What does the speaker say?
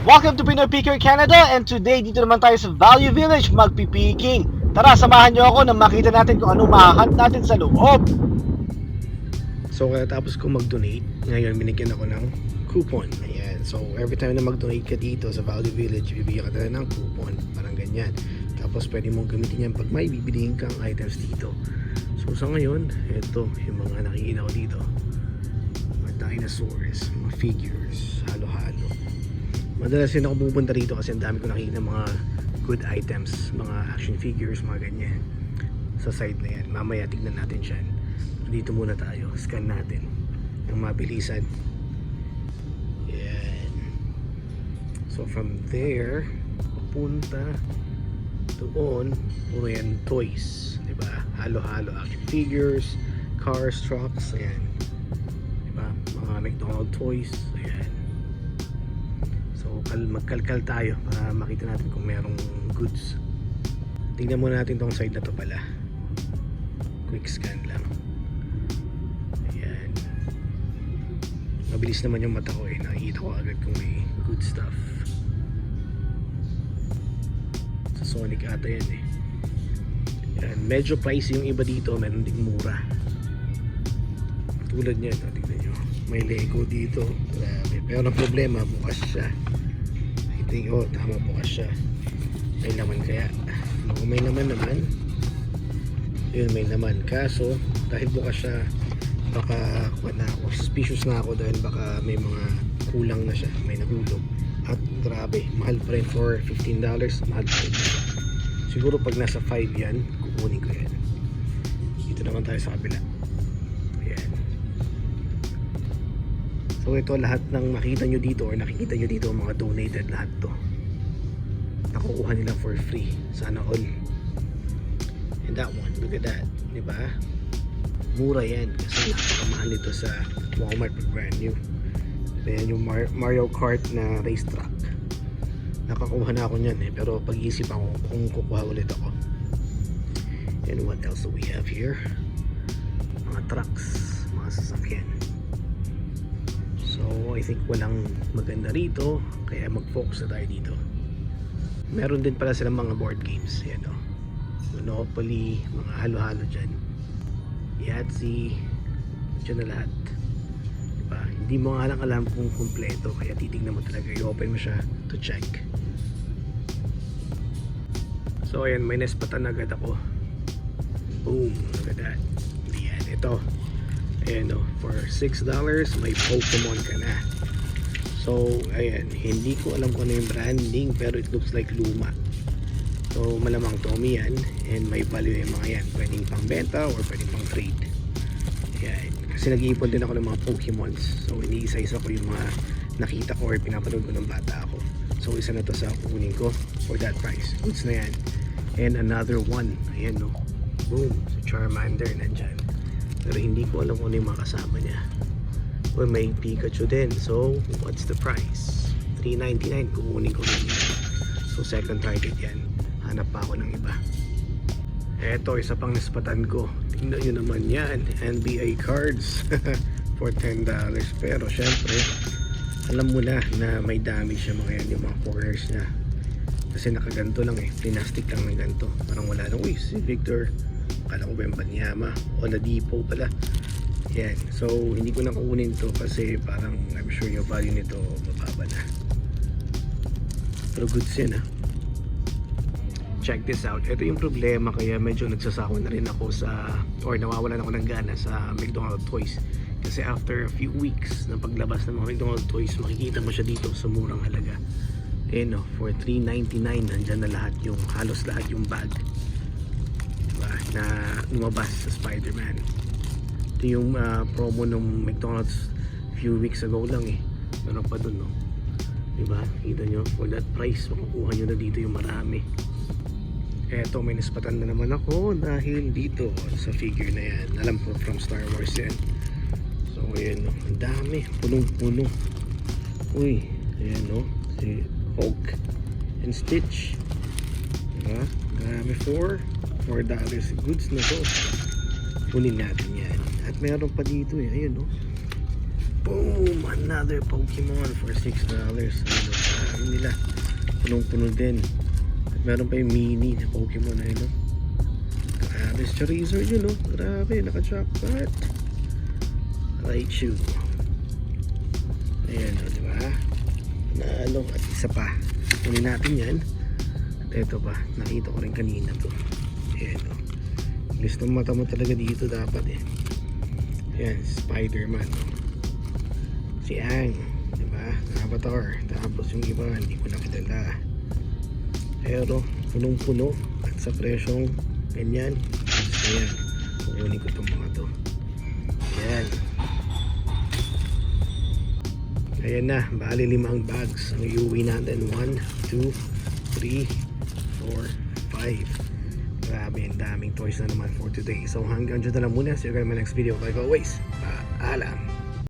Welcome to Pinoy Picker Canada, and today dito naman tayo sa Value Village magpipiking. Tara, samahan nyo ako na makita natin kung ano mahahunt natin sa loob. So tapos ko mag-donate, ngayon binigyan ako ng coupon. Ayan. So every time na mag-donate ka dito sa Value Village, bibigyan ka talaga ng coupon, parang ganyan. Tapos pwede mong gamitin yan pag may bibilihin kang items dito. So sa ngayon, ito yung mga nakikita ko dito, mga dinosaurs, mga figures, halo-halo. Madalas din ako pupunta rito kasi ang dami ko nakikita mga good items, mga action figures, mga ganyan sa site na yan. Mamaya tignan natin siya. Dito muna tayo, scan natin ng mabilisan. Yan. So from there, papunta doon, puro yan toys, diba? Halo-halo action figures, cars, trucks, ayan, diba? Mga McDonald's toys, ayan. So magkalkal tayo para makita natin kung merong goods. Tingnan muna natin tong side na to pala. Quick scan lang. Ayan. Mabilis naman yung mata ko eh. Nakikita ko agad kung may good stuff. Sa Sonic ata yan eh. Ayan. Medyo pricey yung iba dito. Meron ding mura. Tulad niyan. Tingnan nyo. May Lego dito. Grabe. Pero ang problema, bukas siya. I think, tama, bukas siya. May laman kaya. Kung may laman naman, yun, may laman. Kaso, dahil bukas siya, baka na ako, suspicious na ako dahil baka may mga kulang na siya, may nahulog. At grabe, mahal pa rin for $15. Mahal pa rin. Siguro pag nasa 5 yan, kukunin ko yan. Dito naman tayo sa kabila. So ito lahat ng makita nyo dito or nakikita nyo dito, mga donated lahat to. Nakukuha nila for free. Sana all. And that one, look at that, diba? Mura yan kasi napakamahal nito sa Walmart pag brand new. Ayan yung Mario Kart na race track. Nakakuha na ako nyan eh, pero pag-iisip ako kung kukuha ulit ako. And what else do we have here? Mga trucks, mga sasakyan. So I think walang maganda rito, kaya mag-focus na tayo dito. Meron din pala silang mga board games. Yan o, Monopoly, mga halo-halo dyan, Yahtzee, dyan na lahat, diba? Hindi mo nga lang alam kung kumpleto, kaya titignan mo talaga, i-open mo siya to check. So ayan, may nespatan agad ako. Boom, look at that. Yan, ito. Ayan o, for $6 may Pokemon ka na. So ayan, hindi ko alam kung ano yung branding, pero it looks like luma. So malamang Tommy yan, and may value yung mga yan. Pwedeng pang benta or pwedeng pang trade. Ayan, kasi nag-iipon din ako ng mga Pokemons. So iniisa-isa ko yung mga nakita ko or pinapanood ko ng bata ako. So isa na to sa kukunin ko for that price. Goods na yan. And another one, ayan no, boom, so Charmander nandyan. Pero hindi ko alam kung ano yung mga kasama niya. O may Pikachu din. So what's the price? $3.99. Kukunin ko rin yan. So second target yan. Hanap pa ako ng iba. Eto, isa pang nispatan ko. Tingnan nyo naman yan, NBA cards for $10. Pero syempre, alam mo na may damage yung mga yan, yung mga corners niya. Kasi nakaganto lang eh. Plastic lang ng ganto. Parang wala nang, uy, si Victor, kala ko ba yung Banyama o Ladipo pala. Yan, so hindi ko na kukunin to kasi parang I'm sure yung value nito bababa na. Pero goods yan ha. Check this out. Ito yung problema, kaya medyo nagsasako na rin ako sa, or nawawalan ako ng gana sa McDonald's toys. Kasi after a few weeks na paglabas ng mga McDonald's toys, makikita mo siya dito sa murang halaga. And no, for $3.99 nandyan na lahat, yung halos lahat yung bag na lumabas sa Spider-Man. Ito yung promo ng McDonald's few weeks ago lang eh. Meron pa dun no, diba? Kita nyo, for that price makukuha nyo na dito yung marami. Eto, may nispatan na naman ako dahil dito sa figure na yan. Alam ko from Star Wars yan. So ayan no, ang dami, punong-puno. Uy, ayan no, si Hulk and Stitch, diba? Grabe, $4 goods na to. Kunin natin yan. At meron pa dito eh, ayun no. Boom! Another Pokemon for $6. Ano, ano nila, punong-puno din. At meron pa yung mini na Pokemon na yun, no? Grabe, si Charizard yun, no? Grabe, naka-jackpot. Raichu. Ayan, no, diba? Nalo. At isa pa. Kunin natin yan. At ito pa, nakita ko rin kanina to. Ayan, no? Gusto mata mo talaga dito dapat eh. Ayan, Spider-Man, no? Si Aang, diba? Avatar. Tapos yung iba, hindi ko nakilala. Pero, punong-puno. At sa presyong ganyan. Ayan, kukunin ko itong mga to. Ayan. Ayan na, bali 5 bags ang iuwi natin. 1, 2, 3, 4, 5. Grabe, ang daming toys na naman for today. So hanggang dyan na lang muna. See you guys in my next video. Like always, paalam.